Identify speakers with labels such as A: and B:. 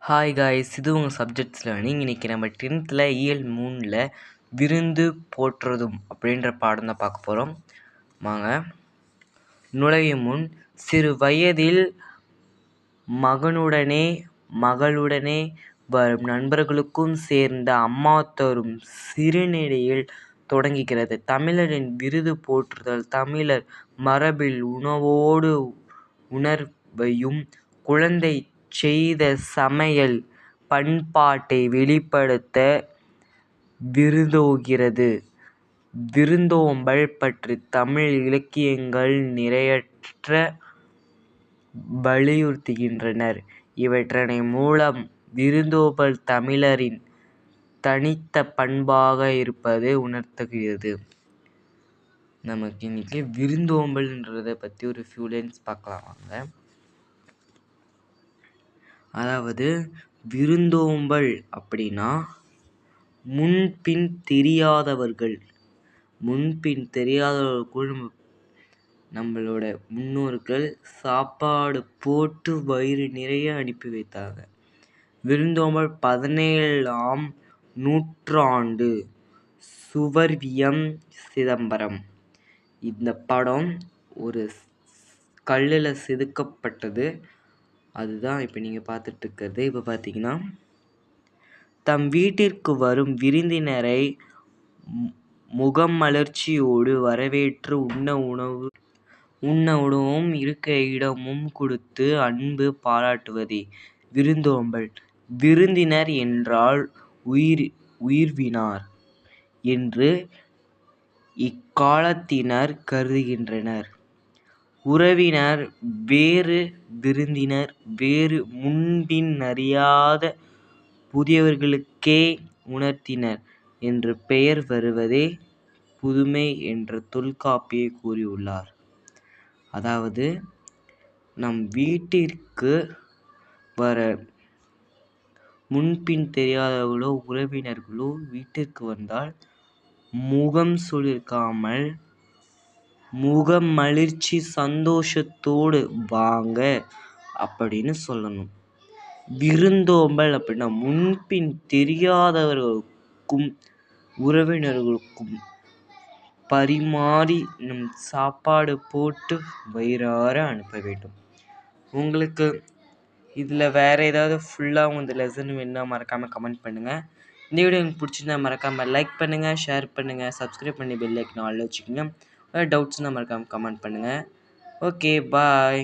A: Hi guys, இது உங்கள் subjects learning. இன்றைக்கி நம்ம 10th இயல் 3ல் விருந்து போற்றுதும் அப்படின்ற பாடம் தான் பார்க்க போகிறோம். வாங்க. நுழையும் முன் சிறு வயதில் மகனுடனே மகளுடனே வரும் நண்பர்களுக்கும் சேர்ந்த அம்மா தரும் சிறுநீரையில் தொடங்குகிறது. தமிழரின் விருந்து போற்றுதல் தமிழர் மரபில் உணவோடு உணர்வையும் குழந்தை செய்த சமையல் பண்பாட்டை வெளிப்படுத்த விருந்தோம்புகிறது. விருந்தோம்பல் பற்றி தமிழ் இலக்கியங்கள் நிறையற்ற வலியுறுத்துகின்றன. இவற்றின் மூலம் விருந்தோம்பல் தமிழரின் தனித்த பண்பாக இருப்பது உணர்த்துகிறது. நமக்கு இன்னைக்கு விருந்தோம்பல்ன்றதை பற்றி ஒரு ஃபியூ லைன்ஸ் பார்க்கலாம் வாங்க. அதாவது விருந்தோம்பல் அப்படின்னா முன்பின் தெரியாதவர்களுக்கு நம்மளோட முன்னோர்கள் சாப்பாடு போட்டு வயிறு நிறைய அனுப்பி வைத்தாங்க. விருந்தோம்பல் 17ஆம் நூற்றாண்டு சுவர்வியம் சிதம்பரம். இந்த படம் ஒரு கல்லில் செதுக்கப்பட்டது. அதுதான் இப்போ நீங்கள் பார்த்துட்டு இருக்கிறது. இப்போ பார்த்தீங்கன்னா, தம் வீட்டிற்கு வரும் விருந்தினரை முகமலர்ச்சியோடு வரவேற்று உணவும் இருக்க இடமும் கொடுத்து அன்பு பாராட்டுவதே விருந்தோம்பல். விருந்தினர் என்றால் உயிர்வினார் என்று இக்காலத்தினர் கருதுகின்றனர். உறவினர் வேறு, விருந்தினர் வேறு. முன்பின் அறியாத புதியவர்களுக்கே உணர்த்தினர் என்று பெயர் வருவதே புதுமை என்று தொல்காப்பியர் கூறியுள்ளார். அதாவது நம் வீட்டிற்கு வர முன்பின் தெரியாதவர்களோ உறவினர்களோ வீட்டிற்கு வந்தால் முகம் சுளிக்காமல் முகமலர்ச்சி சந்தோஷத்தோடு வாங்க அப்படின்னு சொல்லணும். விருந்தோம்பல் அப்படின்னா முன்பின் தெரியாதவர்களுக்கும் உறவினர்களுக்கும் பரிமாறி நம் சாப்பாடு போட்டு வயிறார அனுப்ப வேண்டும். உங்களுக்கு இதில் வேறு ஏதாவது ஃபுல்லாக இந்த லெசன் வேணுன்னா மறக்காமல் கமெண்ட் பண்ணுங்கள். இந்த வீடியோ எனக்கு பிடிச்சிருந்தா மறக்காமல் லைக் பண்ணுங்கள், ஷேர் பண்ணுங்கள், சப்ஸ்கிரைப் பண்ணி பெல் ஐக்கான் ஆல்ல வச்சுக்கோங்க. டவுட்ஸ்னால் மறக்காமல் கமெண்ட் பண்ணுங்கள். ஓகே, பாய்.